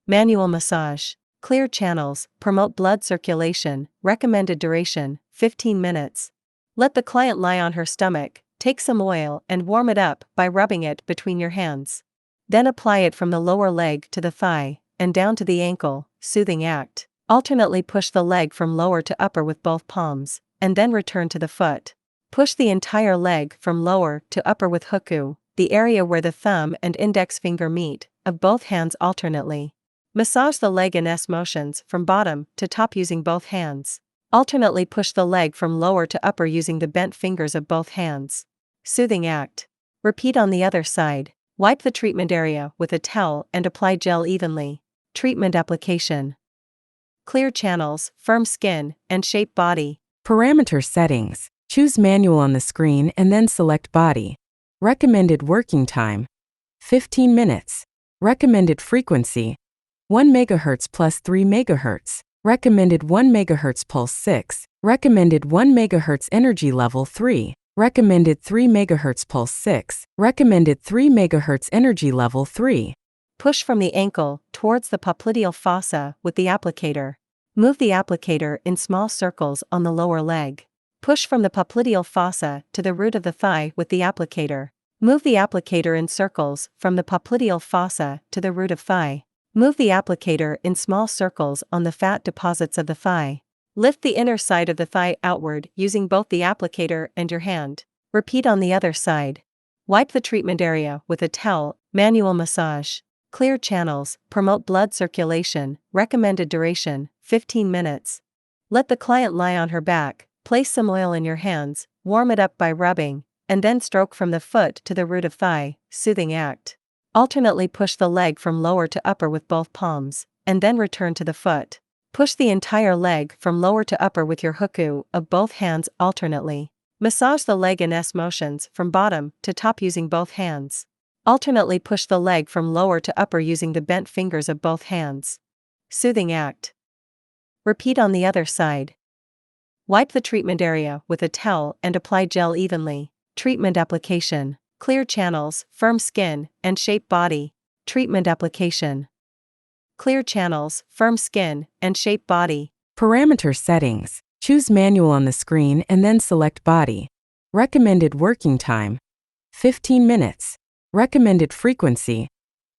Manual massage. Clear channels, promote blood circulation, recommended duration, 15 minutes. Let the client lie on her stomach, take some oil and warm it up by rubbing it between your hands. Then apply it from the lower leg to the thigh, and down to the ankle, soothing act. Alternately push the leg from lower to upper with both palms, and then return to the foot. Push the entire leg from lower to upper with huku, the area where the thumb and index finger meet, of both hands alternately. Massage the leg in S motions from bottom to top using both hands. Alternately push the leg from lower to upper using the bent fingers of both hands. Soothing act. Repeat on the other side. Wipe the treatment area with a towel and apply gel evenly. Treatment application. Clear channels, firm skin, and shape body. Parameter settings. Choose manual on the screen and then select body. Recommended working time: 15 minutes. Recommended frequency: 1 MHz plus 3 MHz. Recommended 1 MHz pulse 6. Recommended 1 MHz energy level 3. Recommended 3 MHz pulse 6. Recommended 3 MHz energy level 3. Push from the ankle towards the popliteal fossa with the applicator. Move the applicator in small circles on the lower leg. Push from the popliteal fossa to the root of the thigh with the applicator. Move the applicator in circles from the popliteal fossa to the root of thigh. Move the applicator in small circles on the fat deposits of the thigh. Lift the inner side of the thigh outward using both the applicator and your hand. Repeat on the other side. Wipe the treatment area with a towel. Manual massage. Clear channels, promote blood circulation, recommended duration, 15 minutes. Let the client lie on her back, place some oil in your hands, warm it up by rubbing, and then stroke from the foot to the root of thigh, soothing act. Alternately push the leg from lower to upper with both palms, and then return to the foot. Push the entire leg from lower to upper with your huku of both hands alternately. Massage the leg in S motions from bottom to top using both hands. Alternately push the leg from lower to upper using the bent fingers of both hands. Soothing act. Repeat on the other side. Wipe the treatment area with a towel and apply gel evenly. Treatment application. Clear channels, firm skin, and shape body. Treatment application. Clear channels, firm skin, and shape body. Parameter settings. Choose manual on the screen and then select body. Recommended working time: 15 minutes. Recommended frequency: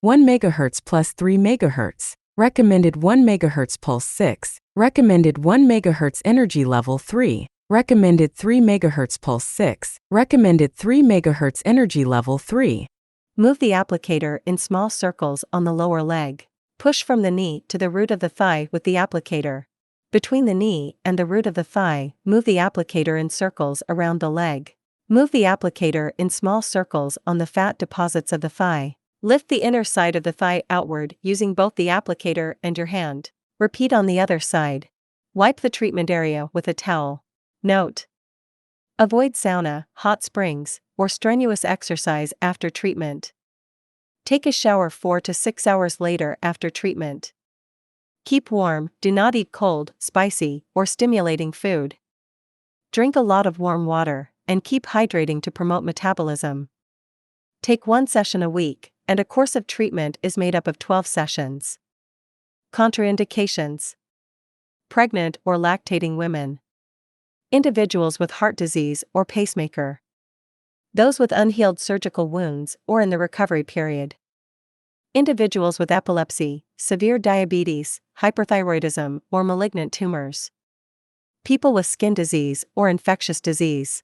1 MHz plus 3 MHz. Recommended 1 MHz pulse 6. Recommended 1 MHz energy level 3. Recommended 3 MHz pulse 6. Recommended 3 MHz energy level 3. Move the applicator in small circles on the lower leg. Push from the knee to the root of the thigh with the applicator. Between the knee and the root of the thigh, move the applicator in circles around the leg. Move the applicator in small circles on the fat deposits of the thigh. Lift the inner side of the thigh outward using both the applicator and your hand. Repeat on the other side. Wipe the treatment area with a towel. Note: avoid sauna, hot springs, or strenuous exercise after treatment. Take a shower 4 to 6 hours later after treatment. Keep warm, do not eat cold, spicy, or stimulating food. Drink a lot of warm water, and keep hydrating to promote metabolism. Take 1 session a week, and a course of treatment is made up of 12 sessions. Contraindications: pregnant or lactating women. Individuals with heart disease or pacemaker. Those with unhealed surgical wounds or in the recovery period. Individuals with epilepsy, severe diabetes, hyperthyroidism, or malignant tumors. People with skin disease or infectious disease.